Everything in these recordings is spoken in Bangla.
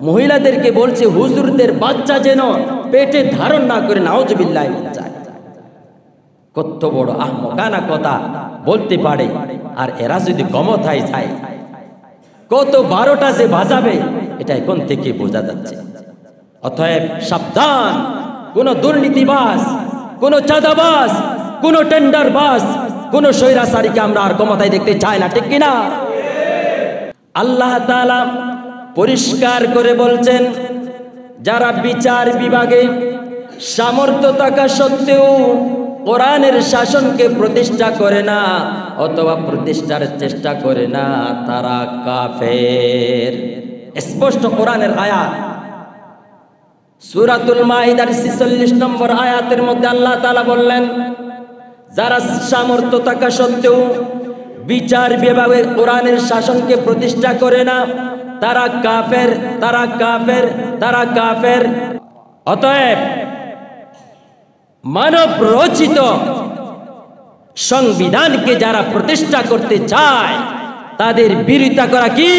মহিলাদেরকে বলছে হুজুরদের বাচ্চা যেন পেটে ধারণ না করে নাউজুবিল্লাহ যায়। কত বড় আহমকানা কথা বলতে পারে। আর এরা যদি ক্ষমতায় যায় কত 12টা যে বাজাবে এটা এখন থেকে বোঝা যাচ্ছে। অতএব সাবধান, কোন দুর্নীতিবাজ, কোন চাঁদাবাজ, কোন টেন্ডারবাজ, কোন স্বৈরাচারীকে আমরা আর ক্ষমতায় দেখতে চাই না, ঠিক কিনা? আল্লাহ তাআলা পরিষ্কার করে বলছেন, যারা বিচার বিভাগে সামর্থ্য থাকা সত্ত্বেও কোরআনের শাসনকে প্রতিষ্ঠা করে না অথবা প্রতিষ্ঠার চেষ্টা করে না, তারা কাফের। স্পষ্ট কোরআনের আয়াত, সূরাতুল মাইদার 46 নম্বর আয়াতের মধ্যে আল্লাহ তাআলা বললেন, যারা সামর্থ্য থাকা সত্ত্বেও বিচার বিভাগে কোরআনের শাসনকে প্রতিষ্ঠা করে না, তারা কাফের, তারা কাফের, তারা কাফের। অতএব মানব রচিত সংবিধানকে যারা প্রতিষ্ঠা করতে চায় তাদের বিরোধিতা করা কি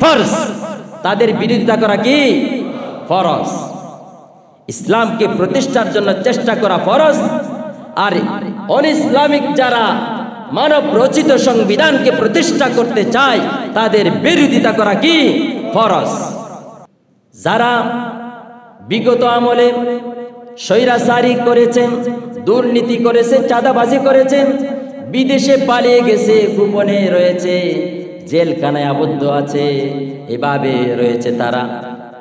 ফরজ, তাদের বিরোধিতা করা কি ফরজ। ইসলামকে প্রতিষ্ঠার জন্য চেষ্টা করা ফরজ, আর অনইসলামিক যারা মানব রচিত সংবিধানকে প্রতিষ্ঠা করতে চায় তাদের বিরোধিতা করা কি ফরজ। যারা বিগত আমলে স্বৈরাচারী করেছেন, দুর্নীতি করেছে, চাঁদাবাজি করেছেন, বিদেশে পালিয়ে গেছে, গোপনে রয়েছে, জেলখানায় আবদ্ধ আছে, এভাবে রয়েছে তারা।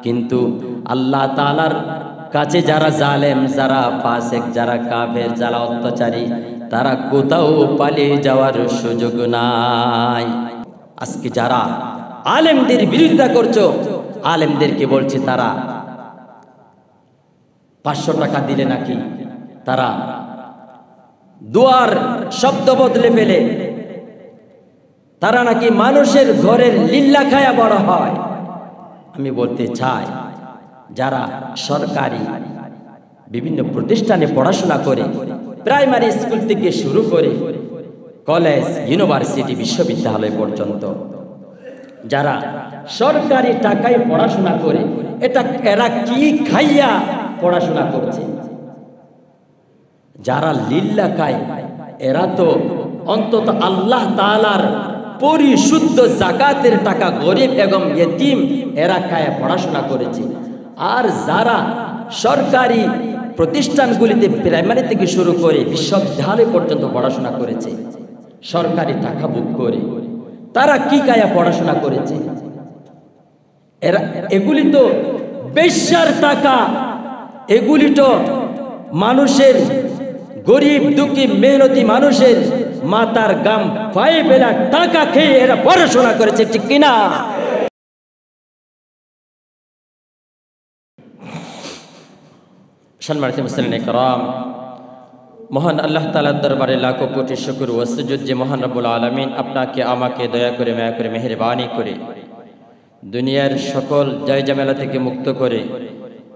কিন্তু আল্লাহ তাআলার কাছে যারা জালেম, যারা ফাসিক, যারা কাফের, যারা অত্যাচারী, তারা কোথাও পালিয়ে যাওয়ার সুযোগ নাই। আজকে যারা আলেমদের বিরোধিতা করছো, আলেমদেরকে বলছে তারা 500 টাকা দিলে নাকি তারা দুয়ার শব্দ বদলে ফেলে, তারা নাকি মানুষের ঘরের লিল্লা খায়া বড় হয়। আমি বলতে চাই, যারা সরকারি বিভিন্ন প্রতিষ্ঠানে পড়াশোনা করে, প্রাইমারি স্কুল থেকে শুরু করে কলেজ, ইউনিভার্সিটি, বিশ্ববিদ্যালয় পর্যন্ত যারা সরকারি টাকায় পড়াশোনা করে, এটা এরা কি খাইয়া পড়াশোনা করছে? যারা লিল্লা খায় এরা তো অন্তত আল্লাহ তাআলার পরিশুদ্ধ যাকাতের টাকা গরিব এবং ইতিম এরা খায় পড়াশোনা করেছে। আর যারা সরকারি প্রতিষ্ঠানগুলিতে প্রাইমারি থেকে শুরু করে বিশ্ববিদ্যালয় পর্যন্ত পড়াশোনা করেছে সরকারি টাকা বুক করে, তারা কি খায়া পড়াশোনা করেছে? এগুলি তো বেশ্যার টাকা, এগুলি তো মানুষের, গরিব দুঃখী মেহনতি মানুষের মাথার গাম পায়ে ফেলা টাকা খেয়ে এরা পড়াশোনা করেছে, ঠিক কিনা? সম্মানিত মুসলিম کرام, মহান আল্লাহ তাআলার দরবারে লাখো কোটি শুকর ও সুজুদ যে মহান রব্বুল আলামিন আপনাকে আমাকে দয়া করে, মায়া করে, মেহেরবানি করে দুনিয়ার সকল জয়ঝামেলা থেকে মুক্ত করে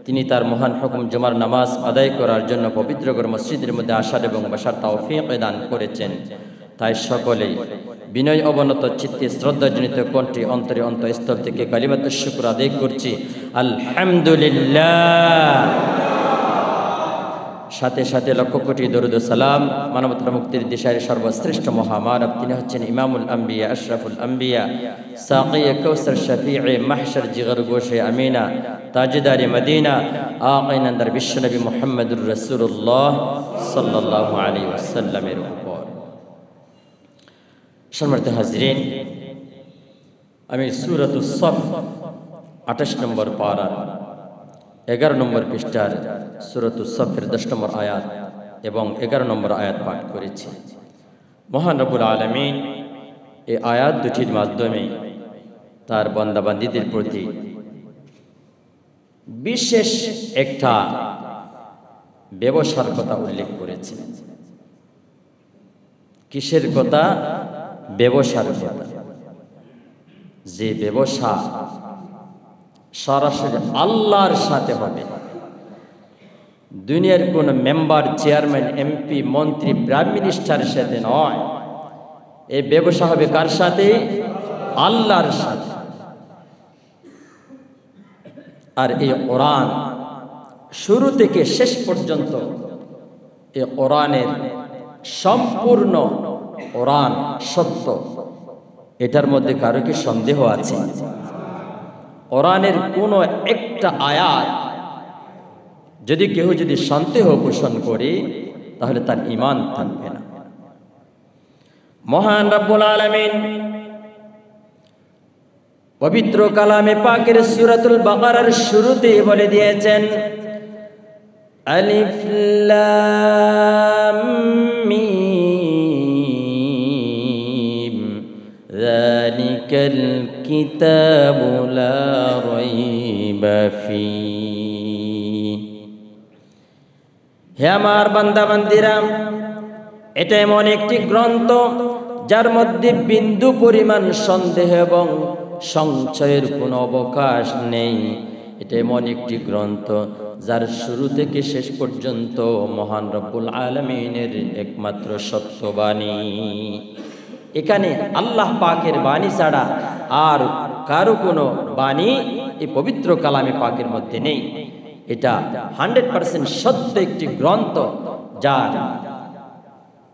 তিনি তার মহান হুকুম জুমার নামাজ আদায় করার জন্য পবিত্র ঘর মসজিদের মধ্যে আসার এবং বসার তৌফিক দান করেছেন। তাই সকলে বিনয় অবনত চিত্তে শ্রদ্ধাজনিত কণ্ঠে অন্তরে অন্তঃস্থল থেকে কালিমাতুশ শুকর আদায় করছি, আলহামদুলিল্লাহ। সাথে সাথে লক্ষ কোটি দরুদ ও সালাম মানবতার মুক্তির দিশারি সর্বশ্রেষ্ঠ মহামানব, তিনি হচ্ছেন ইমামুল আম্বিয়া, আশরাফুল আম্বিয়া, সাকিয়ে কাউসার, শফিয়ে মাহশর, জিগর গোশে আমিনা, তাজদারে মদিনা, আকিনান্দার বিশ্বনবী মুহাম্মদুর রাসূলুল্লাহ সাল্লাল্লাহু আলাইহি ওয়াসাল্লামের উপর। সম্মানিত হাজরিন, আমি সূরাতুস সফ 28 নম্বর পারা 11 নম্বর পৃষ্ঠার সূরাতুস সফের 10 নম্বর আয়াত এবং 11 নম্বর আয়াত পাঠ করেছি। মহান রব্বুল আলামিন এই আয়াত দুটির মাধ্যমে তার বান্দাবান্দীদের প্রতি বিশেষ একটা ব্যবসার কথা উল্লেখ করেছে। কিসের কথা? ব্যবসার কথা। যে ব্যবসা সরাসরি আল্লাহর সাথে হবে, দুনিয়ার কোন মেম্বার, চেয়ারম্যান, এমপি, মন্ত্রী, প্রাইম মিনিস্টারের সাথে নয়। এই ব্যবসা হবে কার সাথে? আল্লাহর সাথে। আর এই কোরআন শুরু থেকে শেষ পর্যন্ত এই কোরআনের সম্পূর্ণ কোরআন সত্য, এটার মধ্যে কারো কি সন্দেহ আছে? কোরআনের কোনো একটা আয়াত যদি কেউ যদি সন্দেহ পোষণ করে তাহলে তার ঈমান থাকবে না। মহান রব্বুল আলামিন পবিত্র কালামে পাকের সূরাতুল বাকারার শুরুতে বলে দিয়েছেন, আলিফ লাম মিম যালিকাল কিতাবু লা রাইবা ফীহ। হে আমার বান্দা বান্দিরা, এটা এমন একটি গ্রন্থ যার মধ্যে বিন্দু পরিমাণ সন্দেহ এবং সংশয়ের কোনো অবকাশ নেই। এটা এমন একটি গ্রন্থ যার শুরু থেকে শেষ পর্যন্ত মহান রব্বুল আলামিনের একমাত্র সত্যবাণী। এখানে আল্লাহ পাকের বাণী ছাড়া আর কারো কোনো বাণী এই পবিত্র কালামে পাকের মধ্যে নেই। এটা 100% সত্য একটি গ্রন্থ, যার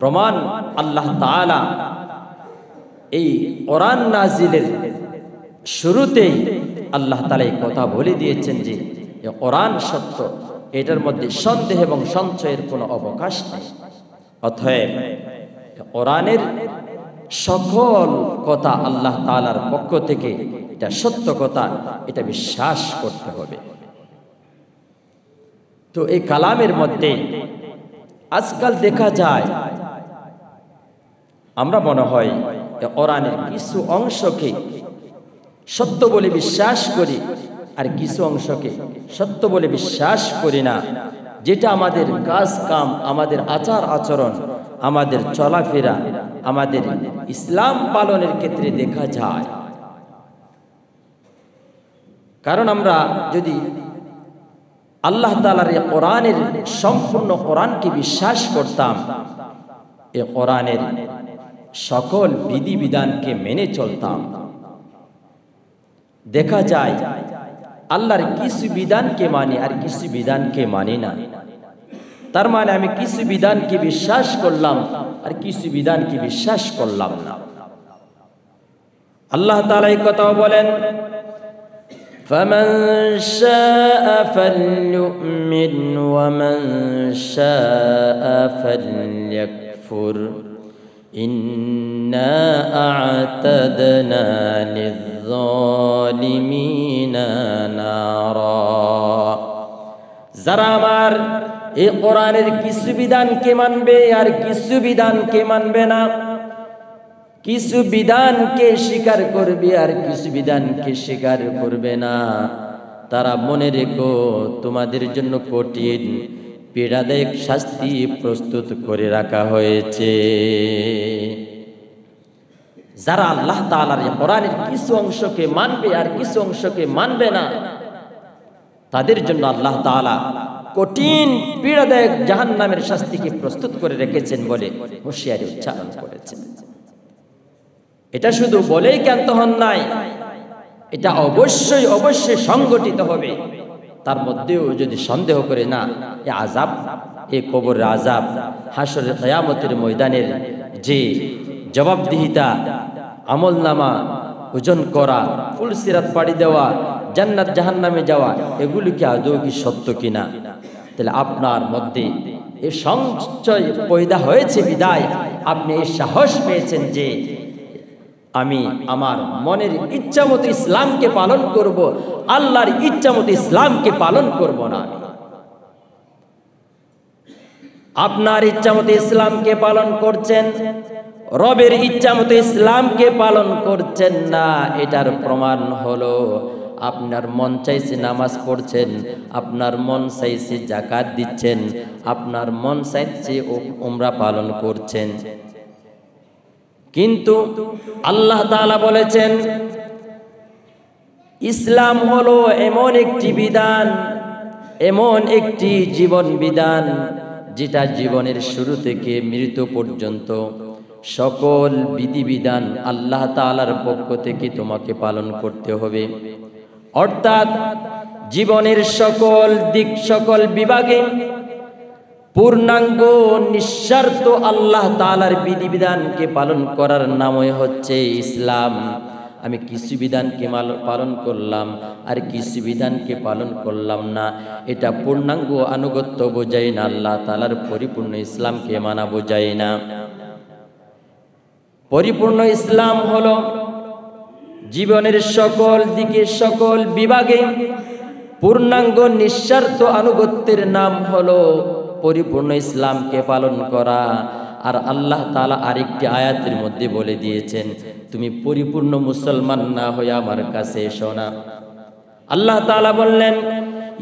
প্রমাণ আল্লাহ তাআলা এই কোরআন নাজিলের শুরুতেই আল্লাহ তাআলা এই কথা বলে দিয়েছেন যে এই কোরআন সত্য, এটার মধ্যে সন্দেহ এবং সংশয়ের কোনো অবকাশ নেই। অতএব কোরআনের সকল কথা আল্লাহ তাআলার পক্ষ থেকে এটা সত্য কথা, এটা বিশ্বাস করতে হবে। তো এই কালামের মধ্যে আজকাল দেখা যায়, আমরা মনে হয় কোরআনের কিছু অংশকে সত্য বলে বিশ্বাস করি আর কিছু অংশকে সত্য বলে বিশ্বাস করি না। যেটা আমাদের কাজ কাম, আমাদের আচার আচরণ, আমাদের চলাফেরা, আমাদের ইসলাম পালনের ক্ষেত্রে দেখা যায়। কারণ আমরা যদি আল্লাহ তাআলার এই কোরআনের সম্পূর্ণ কোরআনকে বিশ্বাস করতাম, এই কোরআনের সকল বিধিবিধানকে মেনে চলতাম, দেখা যায় আল্লাহর কিছু বিধানকে মানি আর কিছু বিধানকে মানি না। তার মানে আমি কিছু বিধানকে বিশ্বাস করলাম আর কিছু বিধানকে বিশ্বাস করলাম না। আল্লাহ তাআলা এই কথাও বলেন, ফামান শাআ ফালইউমিন ওয়া মান শাআ ফালইয়াকফুর ইন্না আ'তাদনা লিয-যালিমিনা নারা। যারা আমার এই কোরআনের কিছু বিধানকে মানবে আর কিছু বিধানকে মানবে না, কিছু বিধানকে স্বীকার করবে আর কিছু বিধানকে স্বীকার করবে না, তারা মনে রেখো তোমাদের জন্য কঠিন পীড়াদায়ক শাস্তি প্রস্তুত করে রাখা হয়েছে। যারা আল্লাহ তাআলার এই কোরআনের কিছু অংশকে মানবে আর কিছু অংশকে মানবে না, তাদের জন্য আল্লাহ তাআলা কঠিন পীড়াদায়ক জাহান্নামের শাস্তিকে প্রস্তুত করে রেখেছেন বলে হুঁশিয়ারি উচ্চারণ করেছেন। এটা শুধু বলেই ক্ষান্ত হন নাই, এটা অবশ্যই অবশ্যই সংগঠিত হবে। তার মধ্যেও যদি সন্দেহ করে না, এই আযাব, এই কবরের আযাব, হাসরের কিয়ামতের ময়দানের যে জবাবদিহিতা, আমলনামা ওজন করা, ফুলসিরাত পাড়ি দেওয়া, জান্নাত জাহান্নামে যাওয়া, এগুলি কি আদৌ কি সত্য কিনা? তাহলে আপনার মধ্যে এই সংশয় পয়দা হয়েছে বিদায় আপনি এই সাহস পেয়েছেন যে আমি আমার মনের ইচ্ছা মতো ইসলামকে পালন করব, আল্লাহর ইচ্ছা মতো ইসলামকে পালন করব না। আপনার ইচ্ছা মতো ইসলামকে পালন করছেন, রবের ইচ্ছা মতো ইসলামকে পালন করছেন না। এটার প্রমাণ হলো আপনার মন চাইছে নামাজ পড়ছেন, আপনার মন চাইছে যাকাত দিচ্ছেন, আপনার মন চাইছে উমরা পালন করছেন, কিন্তু আল্লাহ তাআলা বলেছেন ইসলাম হলো এমন একটি বিধান, এমন একটি জীবন বিধান যেটা জীবনের শুরু থেকে মৃত্যু পর্যন্ত সকল বিধিবিধান আল্লাহ তাআলার পক্ষ থেকে তোমাকে পালন করতে হবে। অর্থাৎ জীবনের সকল দিক সকল বিভাগে পূর্ণাঙ্গ নিঃস্বার্থ আল্লাহ তাআলার বিধিবিধানকে পালন করার নামই হচ্ছে ইসলাম। আমি কিছু বিধানকে পালন করলাম আর কিছু বিধানকে পালন করলাম না, এটা পূর্ণাঙ্গ আনুগত্য বোঝায় না, আল্লাহ তাআলার পরিপূর্ণ ইসলামকে মানা বোঝায় না। পরিপূর্ণ ইসলাম হলো জীবনের সকল দিকে সকল বিভাগে পূর্ণাঙ্গ নিঃস্বার্থ আনুগত্যের নাম হলো পরিপূর্ণ ইসলামকে পালন করা। আর আল্লাহ তাআলা আরেকটি আয়াতের মধ্যে বলে দিয়েছেন, তুমি পরিপূর্ণ মুসলমান না হয়ে আমার কাছে এসো না। আল্লাহ তাআলা বললেন,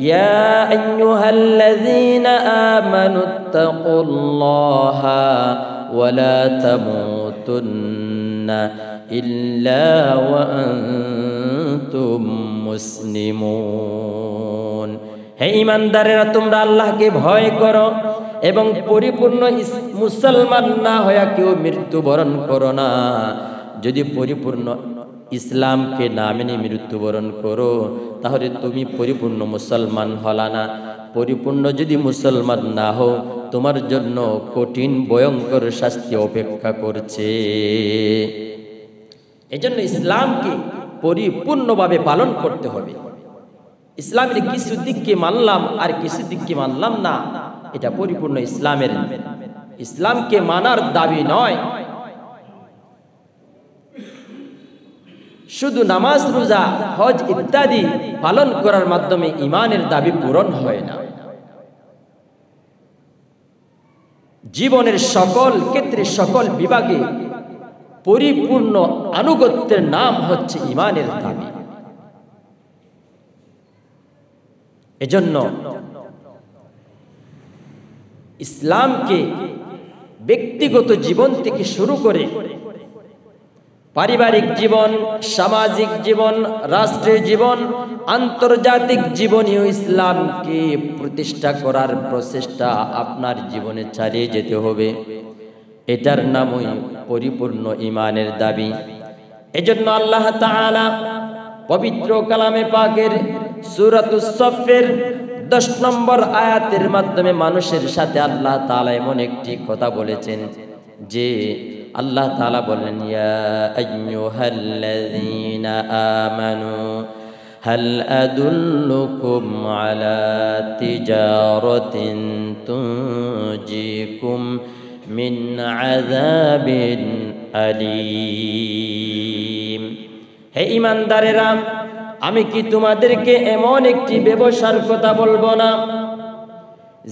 ইয়া আইয়ুহাল্লাযীনা আমানুত্তাকুল্লাহা ওয়া লা তামুতুন্না ইল্লা ওয়া আনতুম মুসলিমুন। হে ঈমানদারেরা, তোমরা আল্লাহকে ভয় করো এবং পরিপূর্ণ মুসলমান না হয়ে কেউ মৃত্যুবরণ করো না। যদি পরিপূর্ণ ইসলামকে না মেনে মৃত্যুবরণ করো তাহলে তুমি পরিপূর্ণ মুসলমান হলা না। পরিপূর্ণ যদি মুসলমান না হও, তোমার জন্য কঠিন ভয়ঙ্কর শাস্তি অপেক্ষা করছে। এজন্য ইসলামকে পরিপূর্ণভাবে পালন করতে হবে। ইসলামের কিছু দিককে মানলাম আর কিছু দিককে মানলাম না, এটা পরিপূর্ণ ইসলামকে মানার দাবি নয়। শুধু নামাজ, রোজা, হজ ইত্যাদি পালন করার মাধ্যমে ঈমানের দাবি পূরণ হয় না। জীবনের সকল ক্ষেত্রে সকল বিভাগে পরিপূর্ণ আনুগত্যের নাম হচ্ছে ঈমানের দাবি। এজন্য ইসলামকে ব্যক্তিগত জীবন থেকে শুরু করে পারিবারিক জীবন, সামাজিক জীবন, রাষ্ট্রীয় জীবন, আন্তর্জাতিক জীবনেও ইসলামকে প্রতিষ্ঠা করার প্রচেষ্টা আপনার জীবনে চালিয়ে যেতে হবে। এটার নামই পরিপূর্ণ ঈমানের দাবি। এজন্য আল্লাহ তাআলা পবিত্র কালামে পাকের সূরাতুস সফের 10 নম্বর আয়াতের মাধ্যমে মানুষের সাথে আল্লাহ তাআলা এমন একটি কথা বলেছেন যে আল্লাহ তাআলা বলেন, ইয়া আইয়ুহাল্লাযীনা আমানু হাল আদুল্লুকুম আলা তিজারাতিন তুনজিকুম মিন আযাবিন আলীম। হে ঈমানদারেরা, আমি কি তোমাদেরকে এমন একটি ব্যবসার কথা বলবো না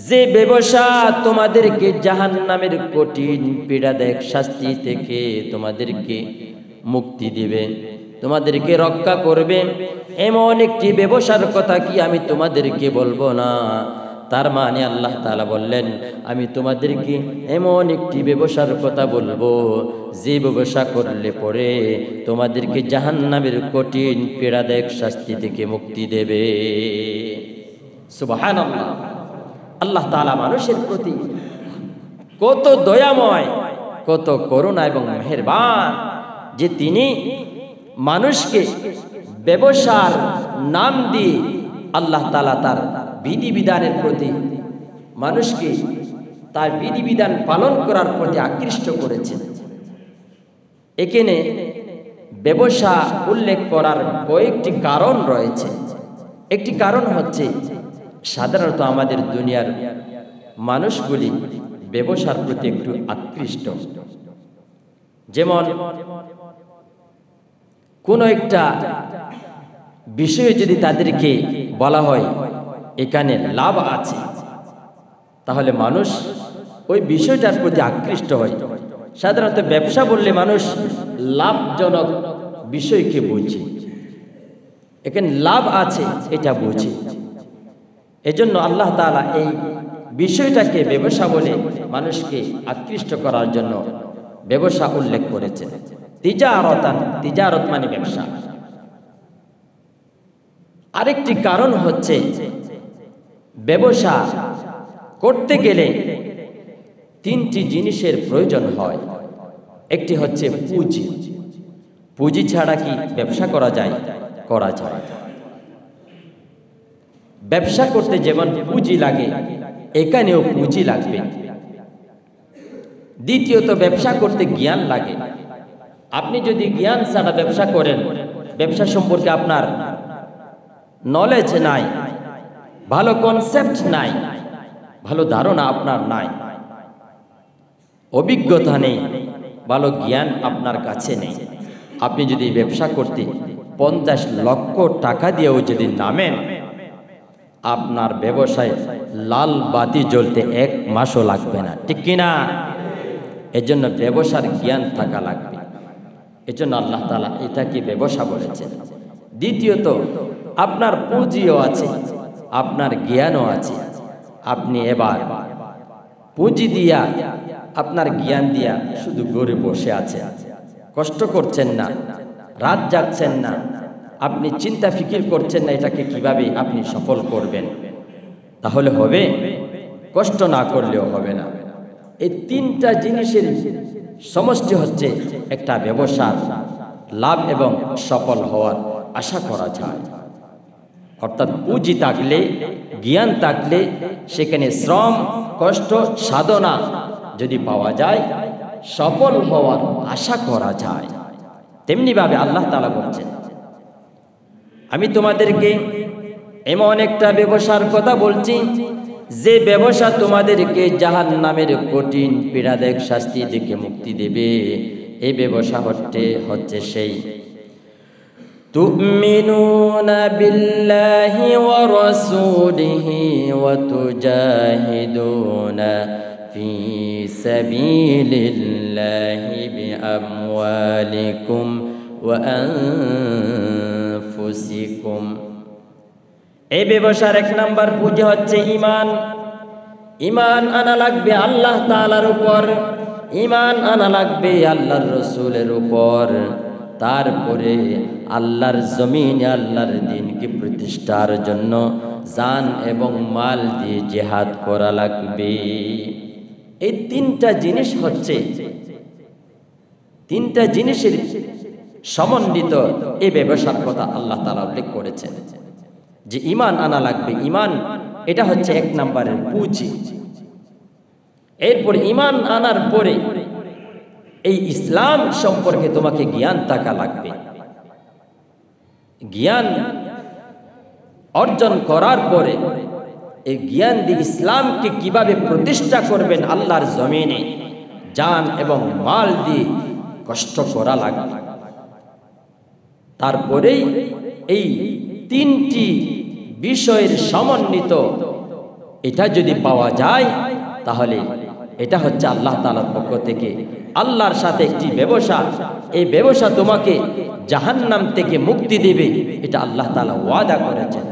যে ব্যবসা তোমাদেরকে জাহান্নামের কঠিন পীড়াদায়ক শাস্তি থেকে তোমাদেরকে মুক্তি দিবে, তোমাদেরকে রক্ষা করবে। এমন একটি ব্যবসার কথা কি আমি তোমাদেরকে বলবো না? তার মানে আল্লাহ তাআলা বললেন, আমি তোমাদেরকে এমন একটি ব্যবসার কথা বলবো যে ব্যবসা করলে পরে তোমাদেরকে জাহান্নামের কঠিন পীড়াদায়ক শাস্তি থেকে মুক্তি দেবে। সুবহানাল্লাহ। আল্লাহ তাআলা মানুষের প্রতি কত দয়াময়, কত করুণা এবং মেহেরবান যে তিনি মানুষকে ব্যবসার নাম দিয়ে আল্লাহ তাআলা তার বিধিবিধানের প্রতি মানুষকে তার বিধিবিধান পালন করার প্রতি আকৃষ্ট করেছেন। এখানে ব্যবসা উল্লেখ করার কয়েকটি কারণ রয়েছে। একটি কারণ হচ্ছে সাধারণত আমাদের দুনিয়ার মানুষগুলি ব্যবসার প্রতি একটু আকৃষ্ট। যেমন কোন একটা বিষয়ে যদি তাদেরকে বলা হয় এখানে লাভ আছে, তাহলে মানুষ ওই বিষয়টার প্রতি আকৃষ্ট হয়। সাধারণত ব্যবসা বললে মানুষ লাভজনক বিষয়কে বুঝে, এখানে লাভ আছে এটা বুঝে। এজন্য আল্লাহ তাআলা এই বিষয়টাকে ব্যবসা বলে মানুষকে আকৃষ্ট করার জন্য ব্যবসা উল্লেখ করেছেন। তিজারত মানে ব্যবসা। আরেকটি কারণ হচ্ছে ব্যবসা করতে গেলে তিনটি জিনিসের প্রয়োজন হয়। একটি হচ্ছে পুঁজি। পুঁজি ছাড়া কি ব্যবসা করা যায়? করা যায়। ব্যবসা করতে যেমন পুঁজি লাগে, এখানেও পুঁজি লাগবে। দ্বিতীয়ত, ব্যবসা করতে জ্ঞান লাগে। আপনি যদি জ্ঞান ছাড়া ব্যবসা করেন, ব্যবসা সম্পর্কে আপনার নলেজ নাই, ভালো কনসেপ্ট নাই, ভালো ধারণা আপনার নাই, অভিজ্ঞতা নেই, ভালো জ্ঞান আপনার কাছে নেই, আপনি যদি ব্যবসা করতে 50 লক্ষ টাকা দিয়েও যদি নামেন, আপনার ব্যবসায় লাল বাতি জ্বলতে 1 মাসও লাগবে না, ঠিক কিনা? এজন্য ব্যবসার জ্ঞান থাকা লাগবে। এজন্য আল্লাহ তাআলা এটাকে ব্যবসা বলেছেন। দ্বিতীয়ত, আপনার পুঁজিও আছে, আপনার জ্ঞানও আছে। আপনি এবার পুঁজি দিয়া, আপনার জ্ঞান দিয়া শুধু ঘরে বসে আছেন, কষ্ট করছেন না, রাত জাগছেন না, আপনি চিন্তা ফিকির করছেন না এটাকে কিভাবে আপনি সফল করবেন, তাহলে হবে? কষ্ট না করলেও হবে না। এই 3টা জিনিসের সমষ্টি হচ্ছে একটা ব্যবসার লাভ এবং সফল হওয়ার আশা করা যায়। অর্থাৎ পুঁজি থাকলে, জ্ঞান থাকলে, সেখানে শ্রম, কষ্ট, সাধনা যদি পাওয়া যায়, সফল হওয়ার আশা করা যায়। তেমনি ভাবে আল্লাহ তাআলা বলছেন, আমি তোমাদেরকে এমন একটা ব্যবসার কথা বলছি, যে ব্যবসা তোমাদেরকে জাহান্নামের কঠিন পীড়াদায়ক শাস্তি থেকে মুক্তি দেবে। এই ব্যবসা হচ্ছে সেই তুমিনুনা বিল্লাহি ওয়া রাসূলিহি ওয়া তুজাহিদুনা ফি সাবিলিল্লাহি বিআমওয়ালিকুম ওয়া আনফুসিকুম। এই ব্যবসার 1 নাম্বার পুঁজি হচ্ছে ঈমান। ঈমান আনা লাগবে আল্লাহ তাআলার উপর, ঈমান আনা লাগবে আল্লাহর রাসূলের উপর। তারপরে আল্লাহর জমিনে আল্লাহর দ্বীনকে প্রতিষ্ঠার জন্য জান এবং মাল দিয়ে জিহাদ করা লাগবে। এই 3টা জিনিস হচ্ছে, 3টা জিনিসের সমন্বিত এই ব্যবসার কথা আল্লাহ তাআলা উল্লেখ করেছেন যে ঈমান আনা লাগবে। ঈমান এটা হচ্ছে 1 নম্বরের পুঁজি। এরপর ঈমান আনার পরে এই ইসলাম সম্পর্কে তোমাকে জ্ঞান থাকা লাগবে। জ্ঞান অর্জন করার পরে এই জ্ঞান দিয়ে ইসলামকে কিভাবে প্রতিষ্ঠা করবেন আল্লাহর জমিনে, জান এবং মাল দিয়ে কষ্ট করা লাগবে। তারপরেই এই 3টি বিষয়ের সমন্বিত এটা যদি পাওয়া যায়, তাহলে এটা হচ্ছে আল্লাহ তাআলার পক্ষ থেকে আল্লাহর সাথে একটি ব্যবসা। এই ব্যবসা তোমাকে জাহান্নাম থেকে মুক্তি দেবে, এটা আল্লাহ তাআলা ওয়াদা করেছেন।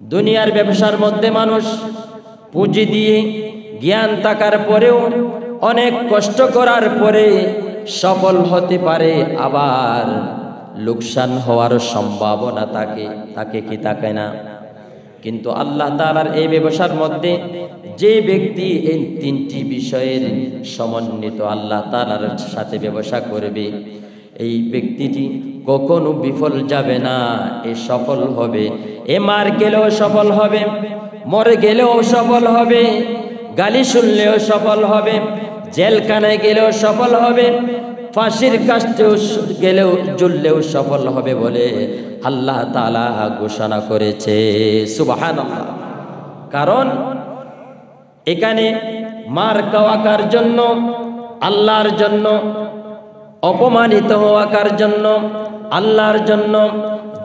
দুনিয়ার ব্যবসার মধ্যে মানুষ পুঁজি দিয়ে, জ্ঞান থাকার পরেও, অনেক কষ্ট করার পরে সফল হতে পারে, আবার লোকসান হওয়ার সম্ভাবনা থাকে কি থাকে না? কিন্তু আল্লাহ তাআলার এই ব্যবসার মধ্যে যে ব্যক্তি এই 3টি বিষয়ের সমন্বিত আল্লাহ তাআলার সাথে ব্যবসা করবে, এই ব্যক্তিটি কখনো বিফল যাবে না, এ সফল হবে। এ মার গেলেও সফল হবে, মরে গেলেও সফল হবে, গালি শুনলেও সফল হবে, জেলখানায় গেলেও সফল হবে, ফাঁসির কাষ্ঠেও গেলেও জ্বললেও সফল হবে বলে আল্লাহ তাআলা ঘোষণা করেছে। সুবহানাল্লাহ। কারণ এখানে মার খাওয়ার জন্য, আল্লাহর জন্য, অপমানিত হওয়ার জন্য আল্লাহর জন্য,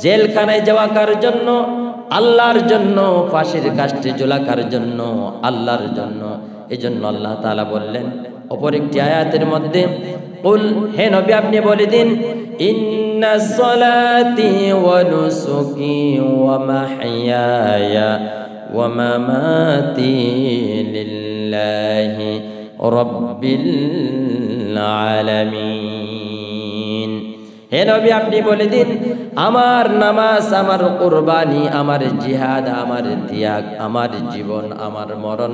জেলখানায় যাওয়ার জন্য আল্লাহর জন্য, ফাঁসির কাষ্ঠে ঝোলাকার জন্য আল্লাহর জন্য। এজন্য আল্লাহ তাআলা বললেন অপর একটি আয়াতের মধ্যে, কুল, হে নবী আপনি বলে দিন, ইন্না সলাতি ওয়া নুসুকি ওয়া মাহইয়ায়া ওয়া মামাতি লিল্লাহি রাব্বিল আলামিন। হে নবী আপনি বলে দিন, আমার নামাজ, আমার কুরবানি, আমার জিহাদ, আমার ত্যাগ, আমার জীবন, আমার মরণ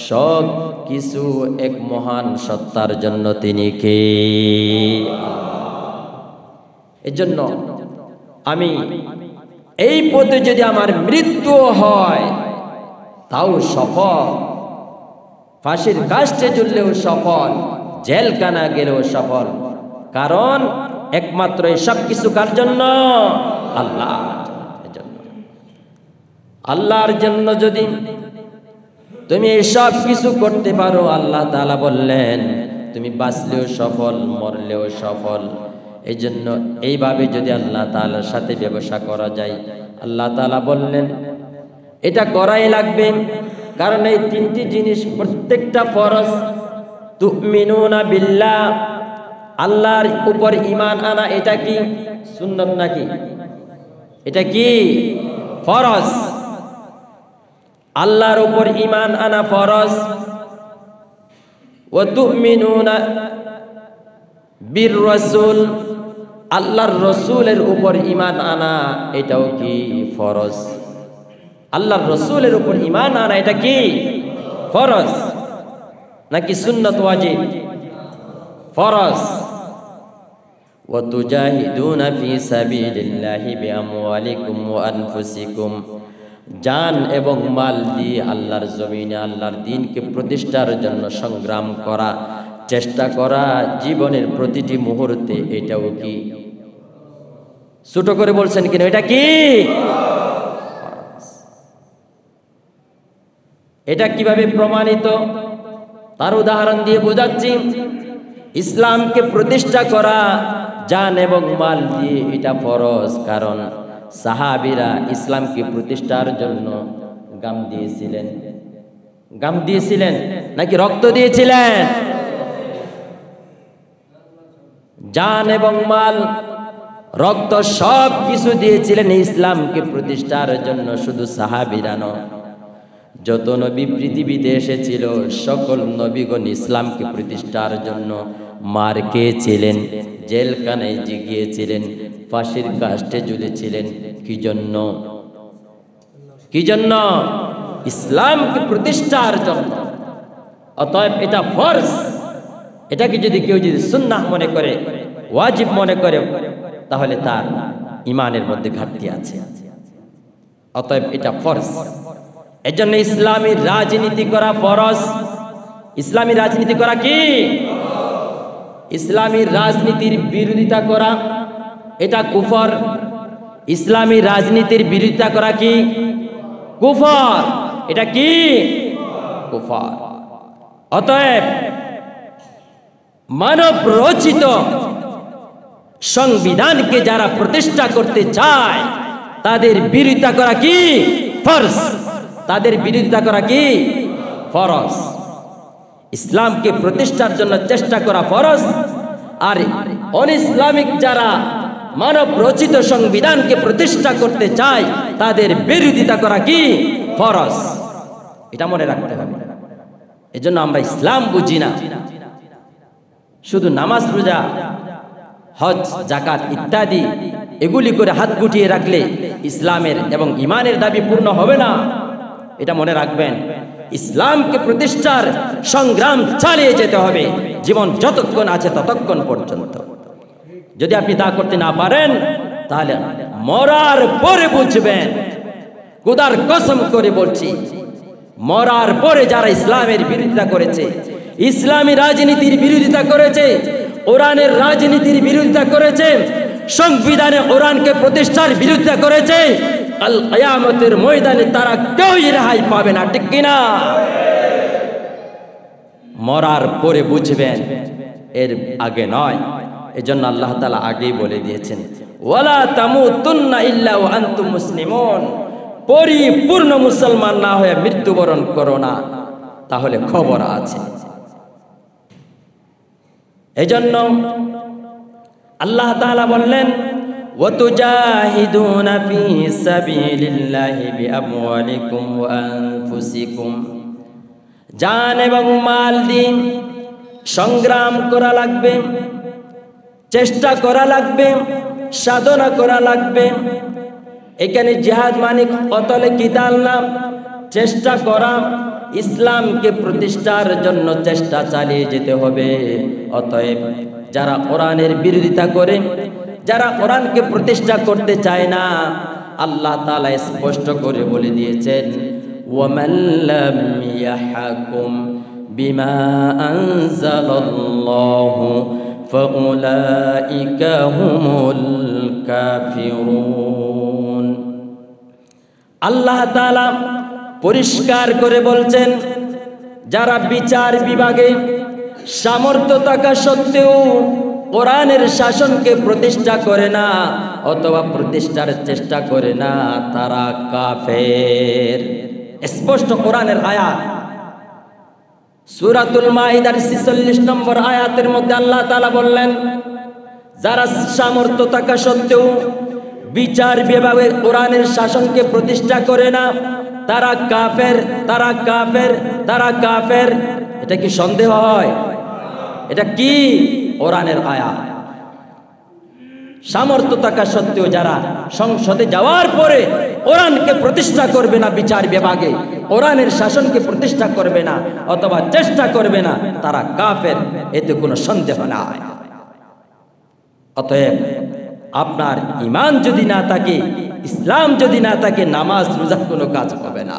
সব কিছু এক মহান সত্তার জন্য। তিনি কে? এজন্য আমি এই পথে যদি আমার মৃত্যু হয় তাও সফল, ফাঁসির কাস্টে ঝুললেও সফল, জেলখানা গেলেও সফল। কারণ একমাত্র এই সব কিছু কার জন্য? আল্লাহ। আল্লাহর জন্য যদি তুমি এই সব কিছু করতে পারো, আল্লাহ তাআলা বললেন তুমি বাঁচলেও সফল, মরলেও সফল। এই জন্য এইভাবে যদি আল্লাহ তাআলার সাথে ব্যবসা করা যায়, আল্লাহ তাআলা বললেন এটা করাই লাগবে। কারণ এই তিনটি জিনিস প্রত্যেকটা ফরজ। তুমিনুনা বিল্লাহ, আল্লাহর উপর ঈমান আনা, এটা কি সুন্নাত নাকি? এটা কি ফরজ। আল্লাহর উপর ঈমান আনা ফরজ। ওয়া তুমিনুনা বির রাসূল, আল্লাহর রাসূলের উপর ঈমান আনা এটাও কি ফরজ। আল্লাহর রাসূলের উপর ঈমান আনা এটা কি ফরজ নাকি সুন্নাত ওয়াজিব? ফরজ। ওয়া তুজাহিদুনা ফি সাবিলিল্লাহি বিআমওয়ালিকুম ওয়া আনফুসিকুম, জান এবং মাল দিয়ে আল্লাহর জমিনে আল্লাহর দ্বীনকে প্রতিষ্ঠার জন্য সংগ্রাম করা, চেষ্টা করা জীবনের প্রতিটি মুহূর্তে, এটাও কি? ছোট করে বলছেন কিনা? এটা কি? এটা কিভাবে প্রমাণিত তার উদাহরণ দিয়ে বোঝাচ্ছি। ইসলামকে প্রতিষ্ঠা করা জান এবং মাল দিয়ে, এটা ফরজ। কারণ সাহাবীরা ইসলামকে প্রতিষ্ঠার জন্য গাম দিয়েছিলেন। গাম দিয়েছিলেন নাকি রক্ত দিয়েছিলেন? জান এবং মাল, রক্ত সব কিছু দিয়েছিলেন ইসলামকে প্রতিষ্ঠার জন্য। শুধু সাহাবীরা নয়, যত নবী পৃথিবীতে এসেছিল সকল নবীগণ ইসলামকে প্রতিষ্ঠার জন্য মার খেয়েছিলেন, জেলখানায় গিয়েছিলেন, ফাঁসির কাস্টে ঝুলেছিলেন। কি জন্য? কি জন্য? ইসলামকে প্রতিষ্ঠার জন্য। অতএব এটা ফরজ। এটাকে যদি কেউ যদি সুন্নাহ মনে করে, ওয়াজিব মনে করে, তাহলে তার ঈমানের মধ্যে ঘাটতি আছে। অতএব এটা ফরজ। এজন্য ইসলামী রাজনীতি করা ফরজ। ইসলামী রাজনীতি করা কি? ইসলামী রাজনীতির বিরোধিতা করা এটা কুফর। ইসলামী রাজনীতির বিরোধিতা করা কি? কুফর। এটা কি? কুফর। অতএব মানব রচিত সংবিধানকে যারা প্রতিষ্ঠা করতে চায় তাদের বিরোধিতা করা কি? ফরজ। তাদের বিরোধিতা করা কি? ফরজ। ইসলামকে প্রতিষ্ঠার জন্য চেষ্টা করা ফরজ। আর অনইসলামিক যারা মানব রচিত সংবিধানকে প্রতিষ্ঠা করতে চায় তাদের বিরোধিতা করা কি? ফরজ। এটা মনে রাখতে হবে। এজন্য আমরা ইসলাম বুঝি না। শুধু নামাজ, রোজা, হজ, যাকাত ইত্যাদি এগুলি করে হাত গুটিয়ে রাখলে ইসলামের এবং ঈমানের দাবি পূর্ণ হবে না। এটা মনে রাখবেন। ইসলামকে প্রতিষ্ঠার সংগ্রাম চালিয়ে যেতে হবে জীবন যতক্ষণ আছে ততক্ষণ পর্যন্ত। যদি আপনি তা করতে না পারেন তাহলে মরার পরে বুঝবেন। খোদার কসম করে বলছি, মরার পরে যারা ইসলামের বিরোধিতা করেছে, ইসলামী রাজনীতির বিরোধিতা করেছে, কোরআনের রাজনীতির বিরোধিতা করেছে, সংবিধানে কোরআনকে প্রতিষ্ঠার বিরোধিতা করেছে, আল কিয়ামতের ময়দানে তারা কেউই রেহাই পাবে না। ঠিক কিনা? মরার পরে বুঝবেন, এর আগে নয়। এজন্য আল্লাহ তাআলা আগেই বলে দিয়েছেন, ওয়ালা তামুতুন্না ইল্লা ওয়া আনতুম মুসলিমুন। পরিপূর্ণ মুসলমান না হয়ে মৃত্যুবরণ করো না, তাহলে খবর আছে। এজন্য আল্লাহ তাআলা বললেন, وَتُجَاهِدُونَ فِي سَبِيلِ اللَّهِ بِأَمْوَالِكُمْ وَأَنفُسِكُمْ। জান এবং মাল দিয়ে সংগ্রাম করা লাগবে, চেষ্টা করা লাগবে, সাধনা করা লাগবে। এখানে জিহাদ মানে কতলে কিতাল না, চেষ্টা করা। ইসলামকে প্রতিষ্ঠার জন্য চেষ্টা চালিয়ে যেতে হবে। অতএব যারা কোরআনের বিরোধিতা করে, যারা কোরআনকে প্রতিষ্ঠা করতে চায় না, আল্লাহ তাআলা স্পষ্ট করে বলে দিয়েছেন, ওয়ামান লাম ইয়াহকুম বিমা আনজালাল্লাহু ফাউলাইকা হুমুল কাফিরুন। আল্লাহ তাআলা পরিষ্কার করে বলছেন, যারা বিচার বিভাগে সামর্থ্য থাকা সত্ত্বেও কোরআনের শাসনকে প্রতিষ্ঠা করে না অথবা প্রতিষ্ঠার চেষ্টা করে না, তারা কাফের। স্পষ্ট কোরআনের আয়াত, সূরাতুল মাইদার ৪৬ নম্বর আয়াতের মধ্যে আল্লাহ তাআলা বললেন, যারা সামর্থ্য থাকা সত্ত্বেও বিচার বিভাগে কোরআনের শাসনকে প্রতিষ্ঠা করে না, তারা কাফের, তারা কাফের, তারা কাফের। এটা কি সন্দেহ হয়? এটা কি? কোরআনের আয়াত। সামর্থ্য থাকা সত্ত্বেও যারা সংসদে যাওয়ার পরে কোরআনকে প্রতিষ্ঠা করবে না, বিচার বিভাগে কোরআনের শাসনকে প্রতিষ্ঠা করবে না অথবা চেষ্টা করবে না, তারা কাফের, এতে কোনো সন্দেহ নাই। অতএব আপনার ঈমান যদি না থাকে, ইসলাম যদি না থাকে, নামাজ রোজা কোনো কাজ হবে না।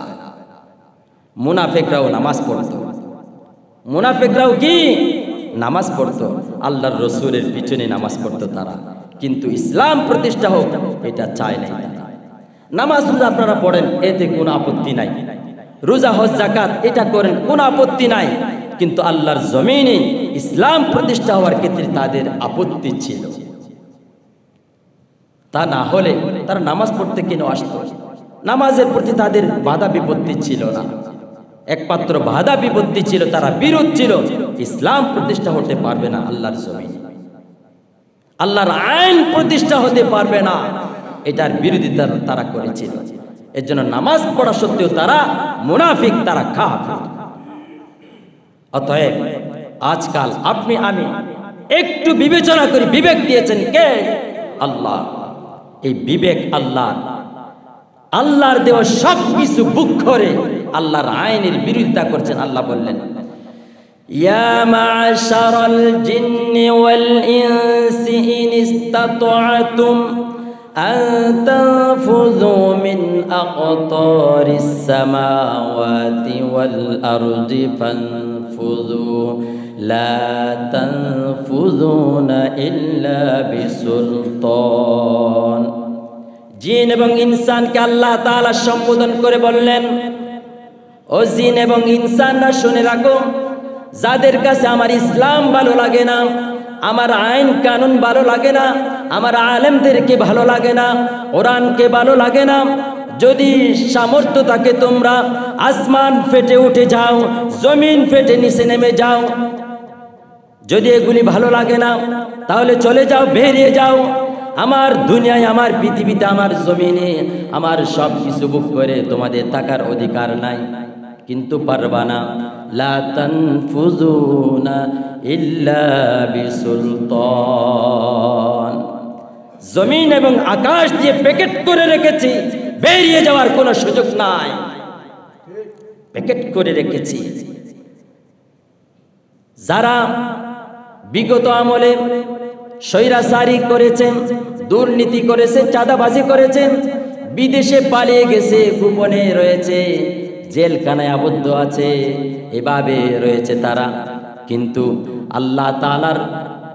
মুনাফিকরাও নামাজ পড়তো, মুনাফিকরাও কি নামাজ পড়তো, আল্লাহর রাসূলের পিছনে নামাজ পড়তো তারা, কিন্তু ইসলাম প্রতিষ্ঠা হোক এটা চায় নাই তারা। নামাজ রোজা আপনারা পড়েন, এতে কোনো আপত্তি নাই, রোজা হজ যাকাত এটা করেন, কোনো আপত্তি নাই, কিন্তু আল্লাহর জমিনে ইসলাম প্রতিষ্ঠা হওয়ার ক্ষেত্রে তাদের আপত্তি ছিল। তা না হলে তারা নামাজ পড়তে কেন আসতো? নামাজের প্রতি তাদের বাধা বিপত্তি ছিল না, একমাত্র বাধা বিপত্তি ছিল, তারা বিরোধ ছিল, ইসলাম প্রতিষ্ঠা হতে পারবে না আল্লাহর জমিনে, আল্লাহর আইন প্রতিষ্ঠা হতে পারবে না, এটার বিরোধিতা তারা করেছিল। এর জন্য নামাজ পড়া সত্ত্বেও তারা মুনাফিক, তারা কাফের। অতএব আজকাল আপনি আমি একটু বিবেচনা করি, বিবেক দিয়েছেন কে? আল্লাহ। এই বিবেক আল্লাহর দেওয়া সব কিছু বুক করে আল্লাহর আইনের বিরোধিতা করছেন। আল্লাহ বললেন, ইয়া মা'শারাল জিন্নি ওয়াল ইনসি ইন ইসতাতআতুম আন তানফুযু মিন আকতারিস সামাওয়াতি ওয়াল আরদি ফানফুযু লা তানফুযুনা ইল্লা বিসুলতান। জিন এবং ইনসানকে আল্লাহ তাআলা সম্বোধন করে বললেন, ও জিন এবং ইনসানরা শুনে রাখো, যাদের কাছে আমার ইসলাম ভালো লাগে না, আমার আইন কানুন ভালো লাগে না, আমার আলেমদেরকে ভালো লাগে না, কোরআনকে ভালো লাগে না, যদি সামর্থ্য থাকে তোমরা আসমান ফেটে উঠে যাও, জমিন ফেটে নিচে নেমে যাও, যদি এগুলি ভালো লাগে না তাহলে চলে যাও, বেরিয়ে যাও আমার দুনিয়ায়, আমার পৃথিবীতে, আমার জমিনে, আমার সব কিছু বুক করে তোমাদের থাকার অধিকার নাই, কিন্তু পারবা না। লা তানফুযুনা ইল্লা বিসুলতান। জমিন এবং আকাশ দিয়ে প্যাকেট করে রেখেছি, বেরিয়ে যাওয়ার কোনো সুযোগ নাই, প্যাকেট করে রেখেছি। যারা বিগত আমলে স্বৈরাচারী করেছেন, দুর্নীতি করেছে, চাঁদাবাজি করেছে, বিদেশে পালিয়ে গেছে, গোপনে রয়েছে, জেলখানায় আবদ্ধ আছে, এভাবে রয়েছে তারা। কিন্তু আল্লাহ তাআলার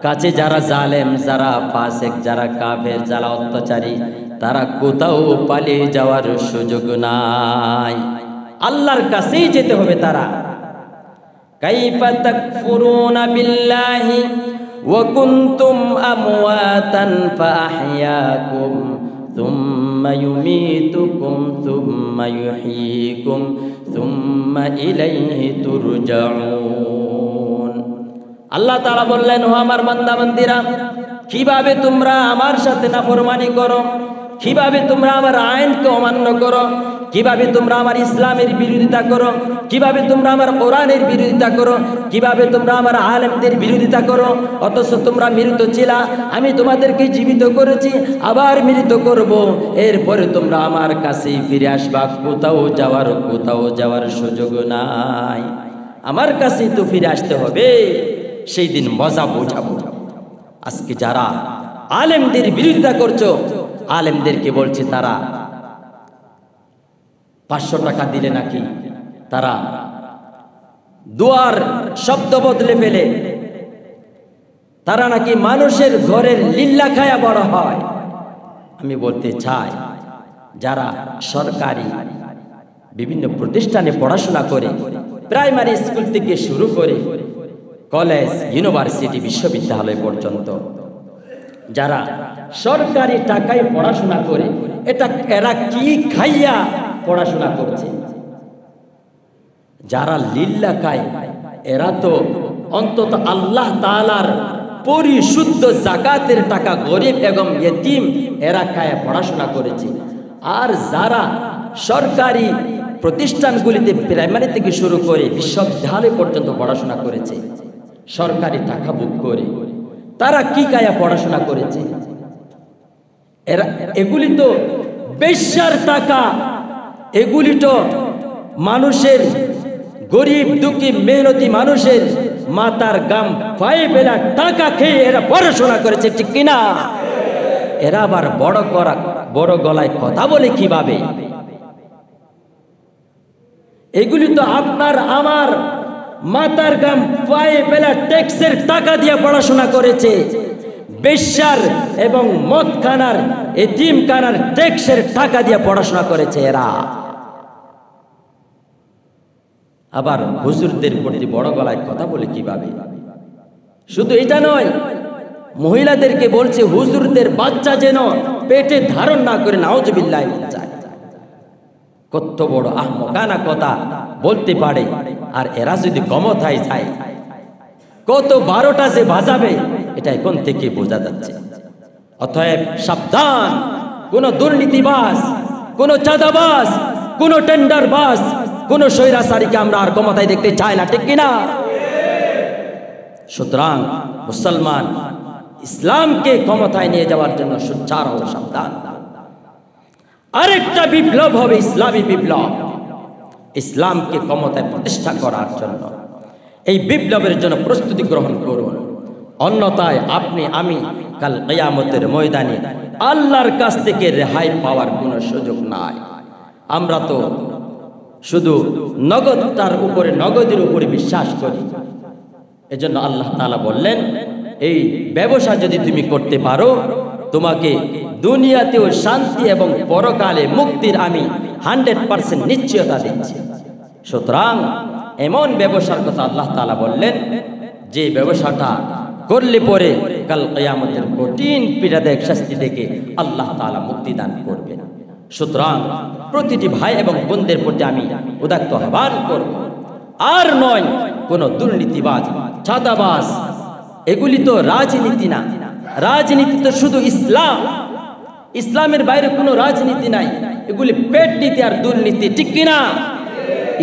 কাছে যারা জালেম, যারা ফাসিক, যারা কাফের, যারা অত্যাচারী, তারা কোথাও পালিয়ে যাওয়ার সুযোগ নাই, আল্লাহর কাছেই যেতে হবে তারা। কাইফা তাকফুরুনা বিল্লাহি ওয়া কুনতুম আমওয়াতান ফাআহইয়াকুম সুম্মা ইউমীতুকুম সুম্মা ইউহয়ীকুম সুম্মা ইলাইহি তুরজাউন। আল্লাহ তাআলা বললেন, ও আমার বান্দা বান্দীরা, কিভাবে তোমরা আমার সাথে নাফরমানি করো, কিভাবে তোমরা আমার আইনকে অমান্য করো, কিভাবে তোমরা আমার ইসলামের বিরোধিতা করো, কিভাবে তোমরা আমার কোরআনের বিরোধিতা করো, কিভাবে তোমরা আমার আলেমদের বিরোধিতা করো, অথচ তোমরা মৃত ছিলা, আমি তোমাদেরকে জীবিত করেছি, আবার মৃত করব, এরপরে তোমরা আমার কাছেই ফিরে আসবা, কোথাও যাওয়ার সুযোগ নাই, আমার কাছেই তো ফিরে আসতে হবে, সেই দিন মজা বোঝাবো। আজকে যারা আলেমদের বিরোধিতা করছো, আলেমদেরকে বলছে তারা 500 টাকা দিলে নাকি তারা দুয়ার শব্দ বদলে ফেলে, তারা নাকি মানুষের ঘরের লিল্লা খায়া বড় হয়। আমি বলতে চাই, যারা সরকারি বিভিন্ন প্রতিষ্ঠানে পড়াশোনা করে, প্রাইমারি স্কুল থেকে শুরু করে কলেজ, ইউনিভার্সিটি, বিশ্ববিদ্যালয় পর্যন্ত যারা সরকারি টাকায় পড়াশোনা করে, এরা কি খাইয়া পড়াশোনা করছে? যারা লিল্লা খায় এরা তো অন্তত আল্লাহ তাআলার পরিশুদ্ধ যাকাতের টাকা গরিব এবং ইতিম এরা খায় পড়াশোনা করেছে। আর যারা সরকারি প্রতিষ্ঠানগুলিতে প্রাইমারি থেকে শুরু করে বিশ্ববিদ্যালয় পর্যন্ত পড়াশোনা করেছে সরকারি টাকা বুক করে, তারা কি খায়া পড়াশোনা করেছে? এগুলি তো বেশ্যার টাকা, এগুলি তো মানুষের, গরিব দুঃখী মেহনতি মানুষের মাথার গাম পায়ে ফেলা টাকা খেয়ে এরা পড়াশোনা করেছে, ঠিক কিনা? এরা আবার বড় গলায় কথা বলে কিভাবে? এগুলি তো আপনার আমার মাথার গাম পায়ে ফেলা ট্যাক্সের টাকা দিয়ে পড়াশোনা করেছে। বেশ্যার এবং মদখানার, এতিমখানার ট্যাক্সের টাকা দিয়ে পড়াশোনা করেছে এরা। আবার হুজুরদের প্রতি বড় গলায় কথা বলে কিভাবে? শুধু এটা নয়, মহিলাদেরকে বলছে হুজুরদের বাচ্চা যেন পেটে ধারণ না করে নাউজুবিল্লাহ যায়। কত বড় আহমকানা কথা বলতে পারে। আর এরা যদি ক্ষমতায় যায় কত 12টা যে বাজাবে এটা এখন থেকে বোঝা যাচ্ছে। অতএব সাবধান, কোন দুর্নীতিবাজ, কোন চাঁদাবাজ, কোন টেন্ডারবাজ, কোন স্বৈরাচারীকে আমরা আর ক্ষমতায় দেখতে চাই না, ঠিক কিনা? সুতরাং মুসলমান ইসলামকে ক্ষমতায় নিয়ে যাওয়ার জন্য সোচ্চার ও সাবধান। আরেকটা বিপ্লব হবে ইসলামী বিপ্লব, ইসলামকে ক্ষমতায় প্রতিষ্ঠা করার জন্য। এই বিপ্লবের জন্য প্রস্তুতি গ্রহণ করুন, অন্যথায় আপনি আমি কাল কিয়ামতের ময়দানে আল্লাহর কাছ থেকে রেহাই পাওয়ার কোনো সুযোগ নাই। আমরা তো শুধু নগদটার উপরে, নগদের উপরে বিশ্বাস করি। এজন্য আল্লাহ তাআলা বললেন, এই ব্যবসা যদি তুমি করতে পারো তোমাকে দুনিয়াতেও শান্তি এবং পরকালে মুক্তির আমি 100% নিশ্চয়তা দিচ্ছি। সুতরাং এমন ব্যবসার কথা আল্লাহ তাআলা বললেন যে ব্যবসাটা করলে পরে কাল কিয়ামতের কঠিন পীড়াদায়ক শাস্তি থেকে আল্লাহ তাআলা মুক্তি দান করবেন। সুতরাং প্রতিটি ভাই এবং বোনদের প্রতি আমি উদাত্ত আহ্বান করব, আর নয় কোন দুর্নীতিবাজ, চাঁদাবাজ, এগুলি তো রাজনীতি না। রাজনীতি তো শুধু ইসলাম, ইসলামের বাইরে কোনো রাজনীতি নাই। এগুলি পেট নীতি আর দুর্নীতি, ঠিক কিনা?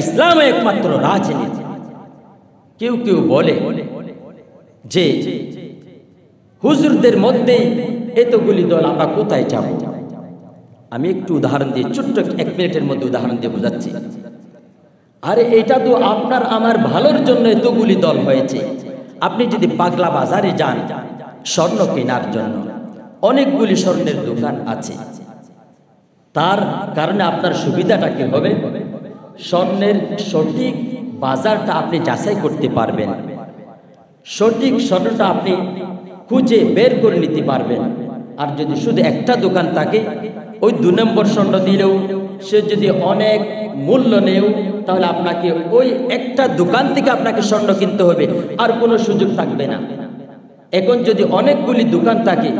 ইসলাম একমাত্র রাজনীতি। কেউ কেউ বলে যে হুজুরদের মধ্যেই এতগুলি দল, আমরা কোথায় যাব? আমি একটু উদাহরণ দিয়ে, ছোট্ট 1 মিনিটের মধ্যে উদাহরণ দিয়ে বোঝাচ্ছি। আরে এটা তো আপনার আমার ভালোর জন্য এতগুলি দল হয়েছে। আপনি যদি পাগলা বাজারে যান স্বর্ণ কেনার জন্য, অনেকগুলি স্বর্ণের দোকান আছে। তার কারণে আপনার সুবিধাটা কি হবে? স্বর্ণের সঠিক বাজারটা আপনি যাচাই করতে পারবেন, সঠিক স্বর্ণটা আপনি খুঁজে বের করে নিতে পারবেন। আর যদি শুধু একটা দোকান থাকে, ওই 2 নম্বর স্বর্ণ দিলেও সে যদি অনেক মূল্য নেও, তাহলে আপনাকে ওই একটা দোকান থেকে আপনাকে স্বর্ণ কিনতে হবে, আর কোনো সুযোগ থাকবে না। এখন যদি অনেকগুলি দোকান থাকে,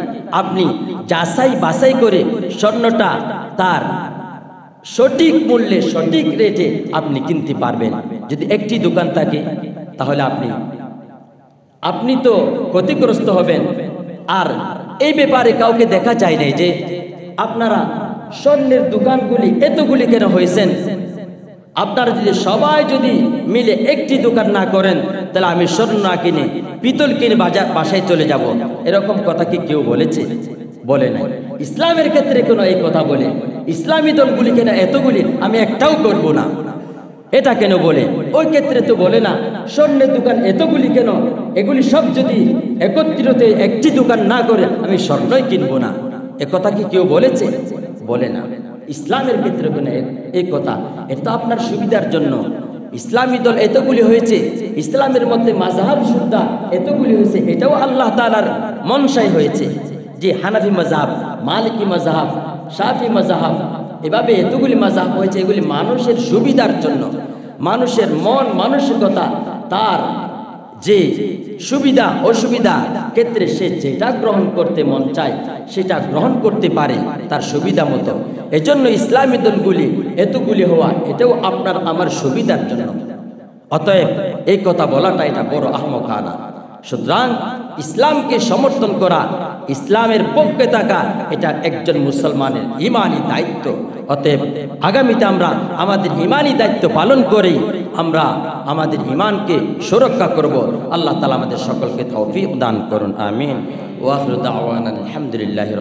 আপনি যাচাই বাছাই করে স্বর্ণটা তার সঠিক মূল্যে, সঠিক রেটে আপনি কিনতে পারবেন। যদি একটি দোকান থাকে তাহলে আপনি তো ক্ষতিগ্রস্ত হবেন। আর এই ব্যাপারে কাউকে দেখা যায় নাই যে আপনারা স্বর্ণের দোকানগুলি এতগুলি কেন হয়েছেন। আপনারা যদি সবাই যদি মিলে একটি দোকান না করেন, তাহলে আমি স্বর্ণ না কিনে পিতল কিনে বাসায় চলে যাব, এরকম কথা কি কেউ বলেছে? বলে নাই। ইসলামের ক্ষেত্রে কোনো এই কথা বলে ইসলামী দলগুলি কেন এতগুলি, আমি একটাও করব না, এটা কেন বলে? ওই ক্ষেত্রে তো বলে না স্বর্ণের দোকান এতগুলি কেন, এগুলি সব যদি একত্রিত একটি দোকান না করে আমি স্বর্ণই কিনবো না, এ কথা কি কেউ বলেছে? বলে না। ইসলামের ক্ষেত্রে কোনো এই কথা, এটা তো আপনার সুবিধার জন্য। ইসলামী দল এতগুলি হয়েছে, ইসলামের মধ্যে মাযহাব সুদ্ধা এতগুলি হয়েছে, এটাও আল্লাহ তাআলার মনসায় হয়েছে যে হানাফি মাযহাব, মালিকি মাযহাব, শাফি মাযহাব, এভাবে এতগুলি মাযহাব হয়েছে। এগুলি মানুষের সুবিধার জন্য, মানুষের মন মানসিকতা, তার যে সুবিধা অসুবিধা ক্ষেত্রে সে যেটা গ্রহণ করতে মন চায় সেটা গ্রহণ করতে পারে তার সুবিধা মতো। এজন্য ইসলামী দলগুলি এতগুলি হওয়া, এটাও আপনার আমার সুবিধার জন্য। অতএব এই কথা বলাটা এটা বড় আহমকানা। সুতরাং ইসলামকে সমর্থন করা, ইসলামের পক্ষে থাকা, এটা একজন মুসলমানের ঈমানি দায়িত্ব। অতএব আগামীতে আমরা আমাদের ঈমানি দায়িত্ব পালন করে আমরা আমাদের ঈমানকে সুরক্ষা করব। আল্লাহ তাআলা আমাদের সকলকে তৌফিক দান করুন, আমিন। ওয়া আখিরু দাওয়ানা আলহামদুলিল্লাহি।